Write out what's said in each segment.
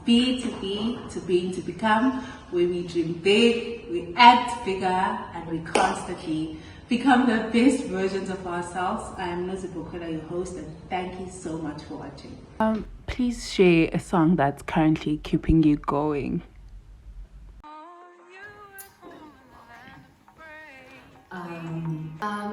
be to being to become, where we dream big, we act bigger, and we constantly become the best versions of ourselves. I am Nozi Bokola, your host, and thank you so much for watching. Please share a song that's currently keeping you going.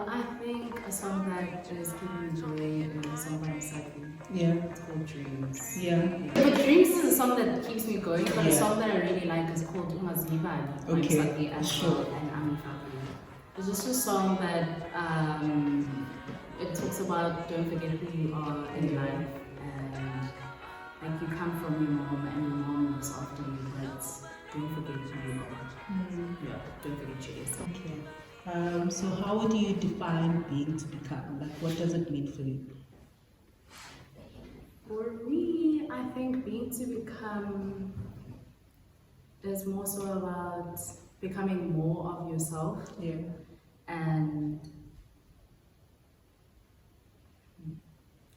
I think a song that is keeping me going is a song by Msaki. Yeah. It's called Dreams. Yeah. But Dreams is a song that keeps me going, but a song that I really like is called Umazibali by Msaki as well, and unpack. It's just a song that it talks about don't forget who you are in life, and like you come from your mom and your mom looks after you, but don't forget who you are. Yeah, don't forget yourself. Okay. So how would you define being to become? Like, what does it mean for you? For me, I think being to become is more so about becoming more of yourself. Yeah. And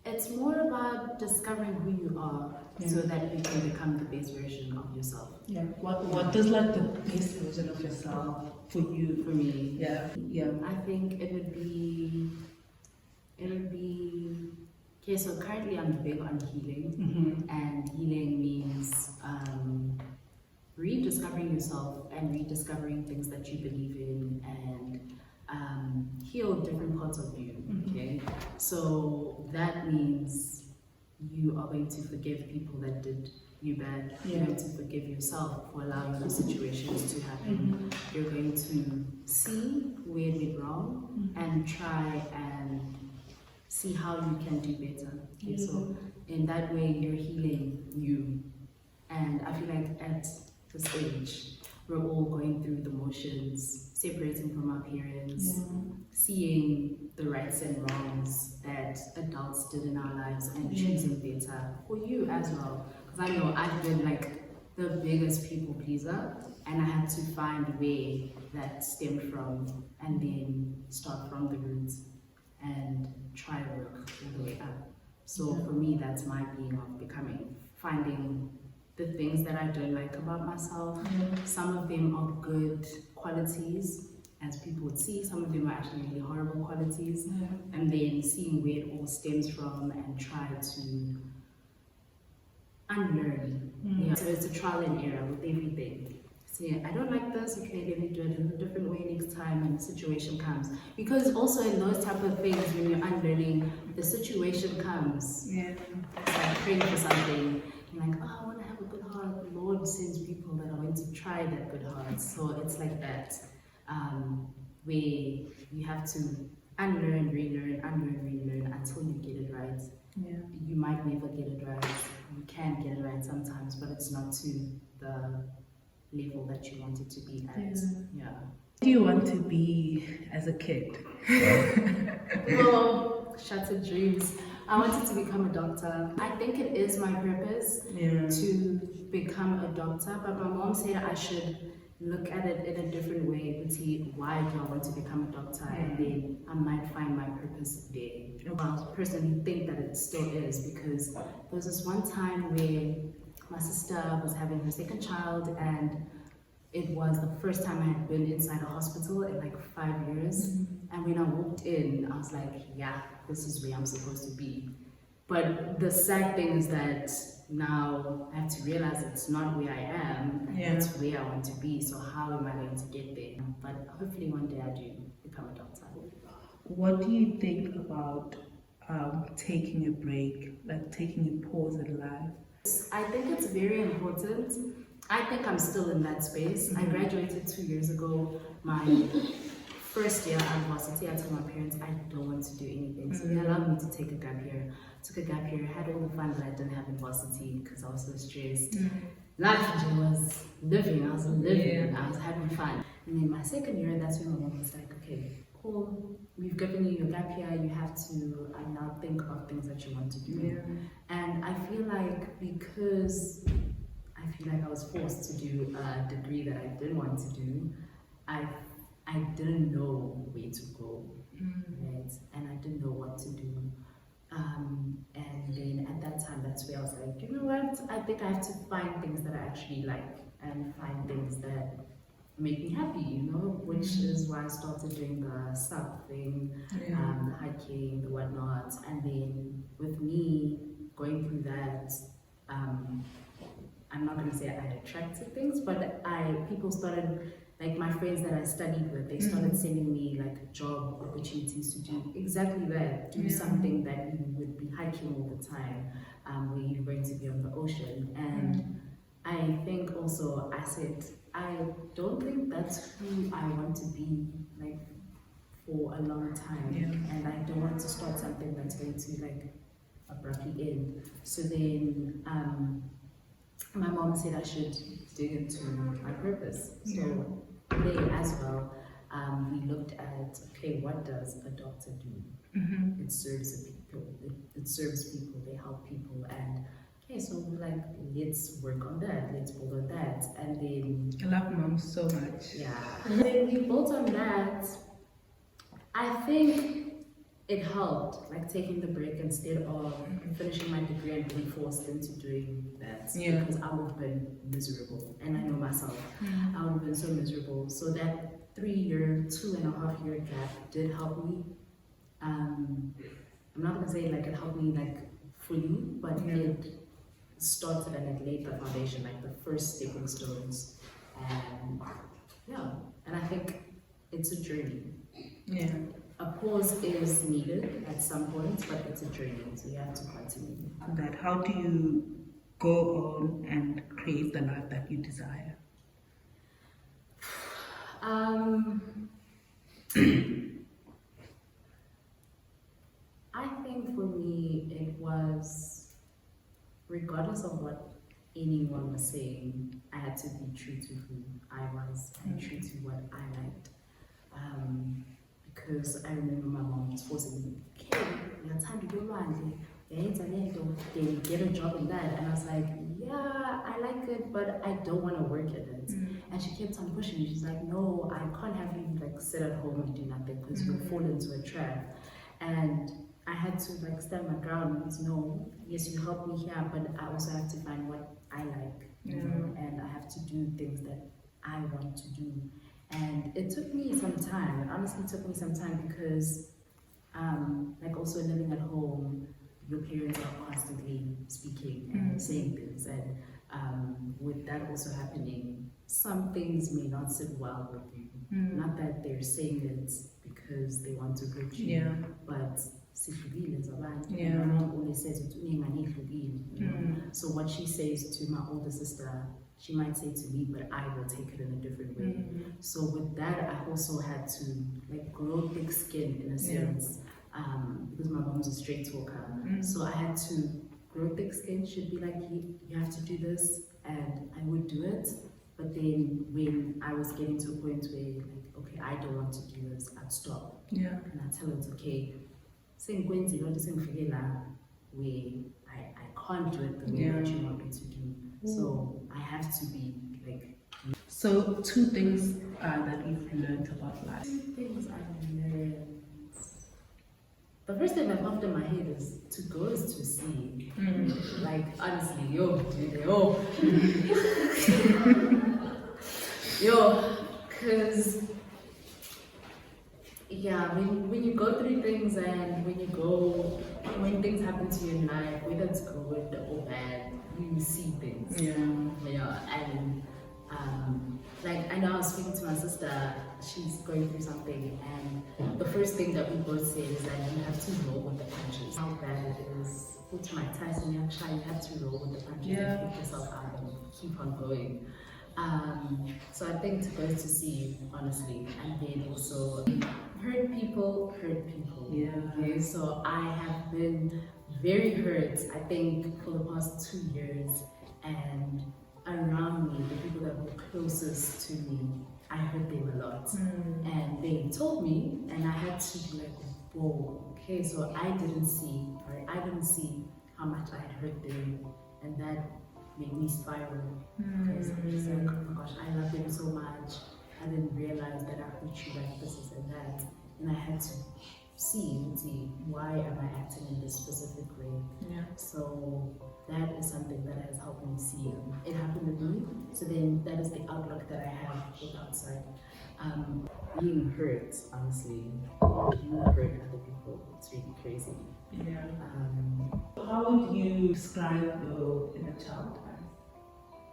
it's more about discovering who you are so that you can become the best version of yourself. Yeah. What does like the best version of yourself for you? For me. Yeah. Yeah. I think it would be okay, so currently I'm big on healing, and healing means rediscovering yourself and rediscovering things that you believe in, and heal different parts of you. Okay, so that means you are going to forgive people that did you bad. You're going to forgive yourself for allowing those situations to happen. You're going to see where it went wrong and try and see how you can do better. Okay, so in that way you're healing you. And I feel like at this age we're all going through the motions, separating from our parents, seeing the rights and wrongs that adults did in our lives and choosing better for you as well. Because I know I've been like the biggest people pleaser, and I had to find where that stemmed from and then start from the roots and try to work all the way up. So for me, that's my being of becoming, finding the things that I don't like about myself. Some of them are good qualities, as people would see. Some of them are actually really horrible qualities. And then seeing where it all stems from and try to unlearn. So it's a trial and error with everything. So I don't like this, okay, let me do it in a different way next time when the situation comes. Because also in those type of things, when you're unlearning, the situation comes. It's like praying for something. You're like, oh, I want to have a good heart. The Lord sends people that are going to try that good heart. So it's like that, where you have to unlearn, relearn, unlearn, relearn until you get it right. You might never get it right. You can get it right sometimes, but it's not to the level that you want it to be at. What do you want to be as a kid? Well, shattered dreams. I wanted to become a doctor. I think it is my purpose to become a doctor, but my mom said I should look at it in a different way and see why do I want to become a doctor, and then I might find my purpose there. I personally think that it still is, because there was this one time where my sister was having her second child, and it was the first time I had been inside a hospital in like 5 years. And when I walked in, I was like, yeah, this is where I'm supposed to be. But the sad thing is that now I have to realize it's not where I am, and it's where I want to be. So how am I going to get there? But hopefully one day I do become a doctor. What do you think about taking a break, like taking a pause in life? I think it's very important. I think I'm still in that space. I graduated 2 years ago. My first year at varsity, I told my parents I don't want to do anything. So they allowed me to take a gap year. I took a gap year, had all the fun that I didn't have in varsity because I was so stressed. Life was living, I was living, I was having fun. And then my second year, that's when my mom was like, okay, cool, we've given you your gap year, you have to now think of things that you want to do. And I feel like because I was forced to do a degree that I didn't want to do, I didn't know where to go, right? And I didn't know what to do. And then at that time, that's where I was like, you know what? I think I have to find things that I actually like and find things that make me happy, which is why I started doing the surfing, the hiking, the whatnot. And then with me going through that, I'm not going to say I attracted things, but people started, like my friends that I studied with, they started sending me like job opportunities to do exactly that, do something that you would be hiking all the time, where you're going to be on the ocean. And I think also I said, I don't think that's who I want to be like for a long time, and I don't want to start something that's going to like abruptly end. So then my mom said I should dig into my purpose. So there as well, we looked at, okay, what does a doctor do? It serves the people. It serves people. They help people. And okay, so we're like, let's work on that. Let's build on that. And then I love mom so much. yeah. And then we built on that. I think it helped, like taking the break instead of finishing my degree and being forced into doing that. Because I would have been miserable. And I know myself. I would have been so miserable. So that 3-year, 2.5-year gap did help me. I'm not gonna say like it helped me like fully, but it started and it laid the foundation, like the first stepping stones. And and I think it's a journey. A pause is needed at some point, but it's a journey, so you have to continue. That how do you go on and create the life that you desire? I think for me it was, regardless of what anyone was saying, I had to be true to who I was and true to what I liked. Because I remember my mom was forcing me, okay, you have time to do one, then get a job in that. And I was like, yeah, I like it, but I don't want to work in it. And she kept on pushing me. She's like, no, I can't have you like sit at home and do nothing because you'll fall into a trap. And I had to like stand my ground and no, yes, you help me here, but I also have to find what I like, and I have to do things that I want to do. And it took me some time. It honestly took me some time because, like also living at home, your parents are constantly speaking and saying things, and with that also happening, some things may not sit well with you. Not that they're saying it because they want to hurt you, but my mom always says, so what she says to my older sister, she might say to me, but I will take it in a different way. So with that, I also had to like grow thick skin in a sense, because my mom's a straight talker. So I had to grow thick skin. She'd be like, you have to do this, and I would do it. But then when I was getting to a point where like, okay, I don't want to do this, I'd stop. And I'd tell her it's okay. Saying Gwenzi, not saying Figela, where I can't do it the way that you want me to do. So I have to be like. So 2 things that you've learned about life. 2 things I've learned. The first thing that popped in my head is to go is to see. Like honestly, cause when you go through things and when things happen to you in life, whether it's good or bad, you see things. And like I know I was speaking to my sister, she's going through something, and the first thing that we both say is that you have to roll with the punches. How bad it is. Put my Tyson, you have to roll with the punches and pick yourself up and keep on going. So I think to go to see, honestly, and then also hurt people. Okay, so I have been very hurt, I think, for the past 2 years, and around me, the people that were closest to me, I hurt them a lot. And they told me, and I had to be like, whoa, okay, so I didn't see how much I had hurt them, and that made me spiral. Because I was like, oh my gosh, I love them so much. I didn't realize that I hurt you like this and that. And I had to see why am I acting in this specific way. Yeah. So that is something that has helped me see it happened with me. So then that is the outlook that I have with outside. Being hurt, honestly, you hurt other people. It's really crazy. Yeah. How would you describe your inner child as?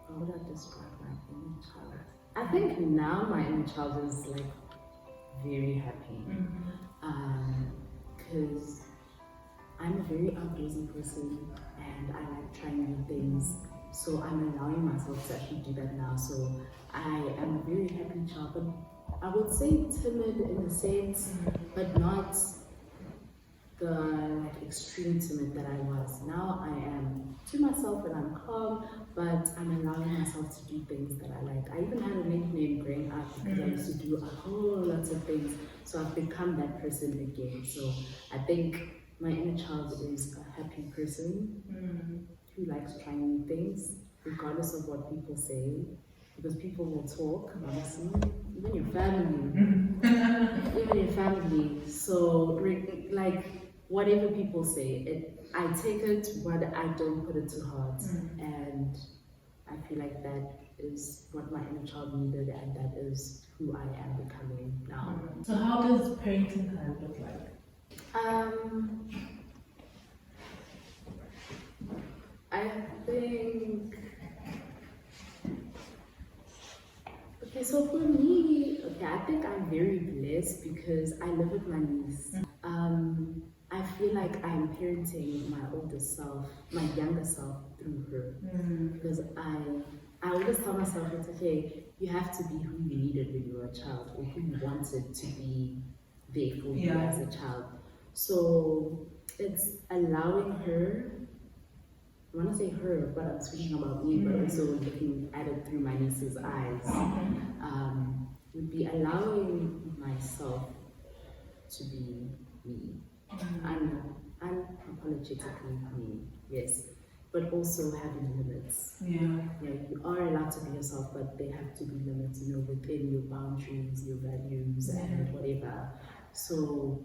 How would I describe my inner child? I think now my inner child is like very happy. Because I'm a very outdoorsy person and I like trying new things. So I'm allowing myself to actually do that now. So I am a very happy child, but I would say timid in a sense, but not the like extreme timid that I was. Now I am to myself and I'm calm, but I'm allowing myself to do things that I like. I even had a nickname growing up because I used to do a whole lot of things. So I've become that person again. So I think my inner child is a happy person who likes trying new things, regardless of what people say. Because people will talk, honestly, even your family, so like whatever people say, I take it, but I don't put it to heart, and I feel like that is what my inner child needed, and that is who I am becoming now. So how does parenting time look like? I think. Okay, so for me, I think I'm very blessed because I live with my niece. I feel like I'm parenting my older self, my younger self through her. Because I always tell myself, it's okay, you have to be who you needed when you were a child or who you wanted to be there for you as a child. So it's allowing her, I want to say her, but I'm speaking about me, but also looking at it through my niece's eyes, would be allowing myself to be me. Unapologetically me, yes, but also having limits. You are allowed to be yourself, but there have to be limits, within your boundaries, your values, and whatever. So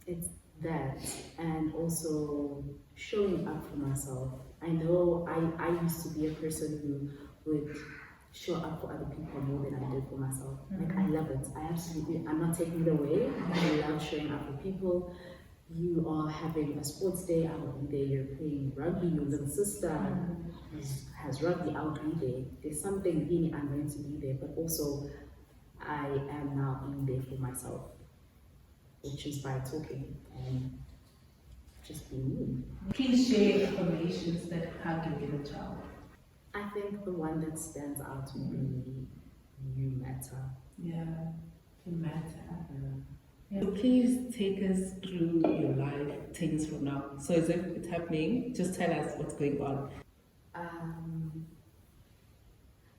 it's that, and also showing up for myself. I know I used to be a person who would show up for other people more than I did for myself. Like, I love it. I'm not taking it away. I love showing up for people. You are having a sports day, I will be there. You're playing rugby, your little sister has rugby, I will be there. There's something in I'm going to be there, but also I am now being there for myself, which is by talking and just being me. Please share affirmations that hug your inner child. I think the one that stands out would be you matter. Yeah, you matter. So please take us through your life 10 years from now. So as if it's happening, just tell us what's going on.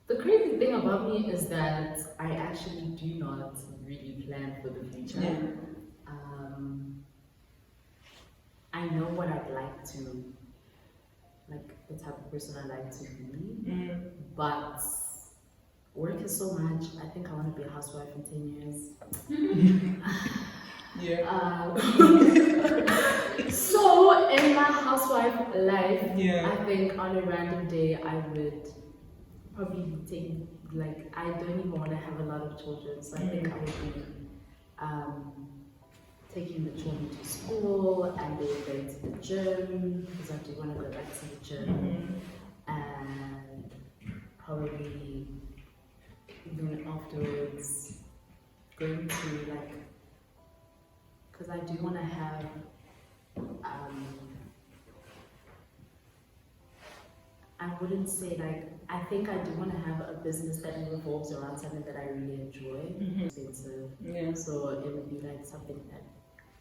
The crazy thing about me is that I actually do not really plan for the future. I know what I'd like to, like the type of person I like to be, but work is so much. I think I want to be a housewife in 10 years. So in my housewife life, I think on a random day I would probably be taking, like, I don't even want to have a lot of children, so I think I would be taking the children to school and then going to the gym, because I do want to go back to the gym, and probably even afterwards going to, like, because I do want to have I wouldn't say, like, I think I do want to have a business that revolves around something that I really enjoy. So it would be like something that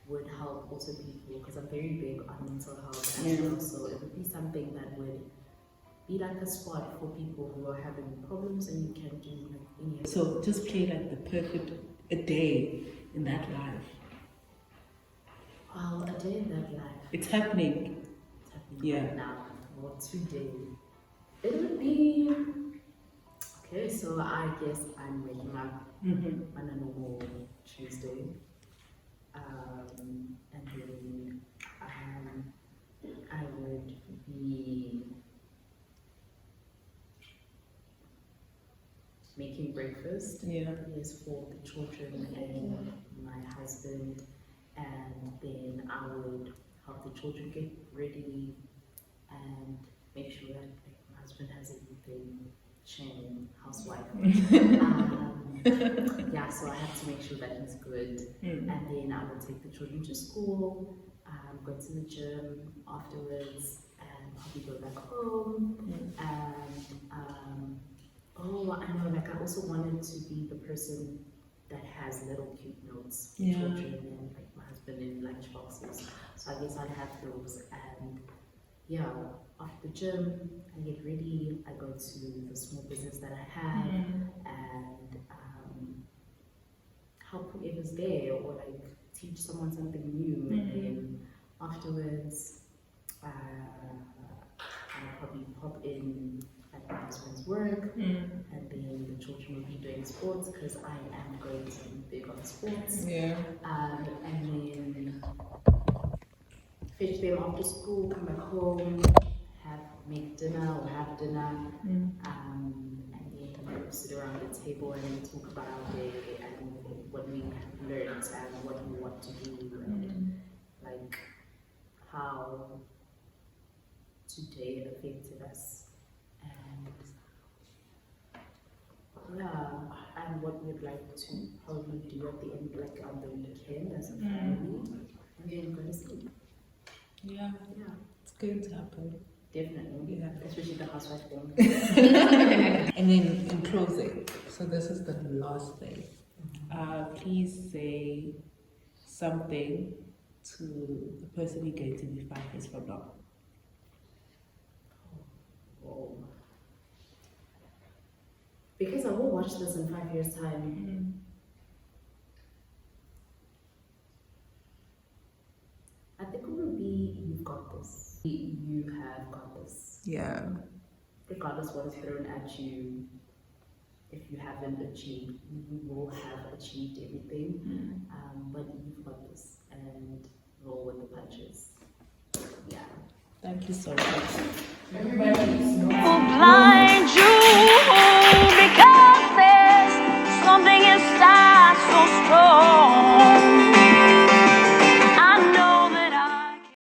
would help also people, because I'm very big on mental health as well. So it would be something that would be like a spot for people who are having problems, and you can do like any. So just play like the perfect a day in that life. Wow, a day in that life. It's happening. It's happening right now. Or 2 days. It would be okay. So I guess I'm waking up on a normal Tuesday. And then I would be making breakfast. Yeah. Yes, for the children and my husband. And then I would help the children get ready and make sure that my husband has everything. Shame, housewife. Yeah, so I have to make sure that he's good. And then I would take the children to school, go to the gym afterwards, and probably go back home. And oh, I know, like I also wanted to be the person that has little cute notes for children and like my husband in lunch boxes. So I guess I'd have those. And yeah, after the gym, I get ready, I go to the small business that I have and help whoever's there or like teach someone something new. And then afterwards, I'll probably pop in at my husband's work, and then the children will be doing sports because I am going to be big on sports. And then fetch them after school, come back home, make dinner or have dinner, and then sit around the table and talk about our day and what we learned and what we want to do and like how today affected us and and what we'd like to probably do at the end, like on the weekend as a family, and then go to sleep. Yeah, it's going to happen. Definitely, especially the housewife thing. And then in closing, so this is the last thing. Please say something to the person you're going to be 5 years from now. Oh. Because I will watch this in 5 years' time. I think it will be, you've got this. You have got this. Yeah. Regardless what is thrown at you, if you haven't achieved, you will have achieved everything. But you've got this and roll with the punches. Yeah. Thank you so much. Everybody,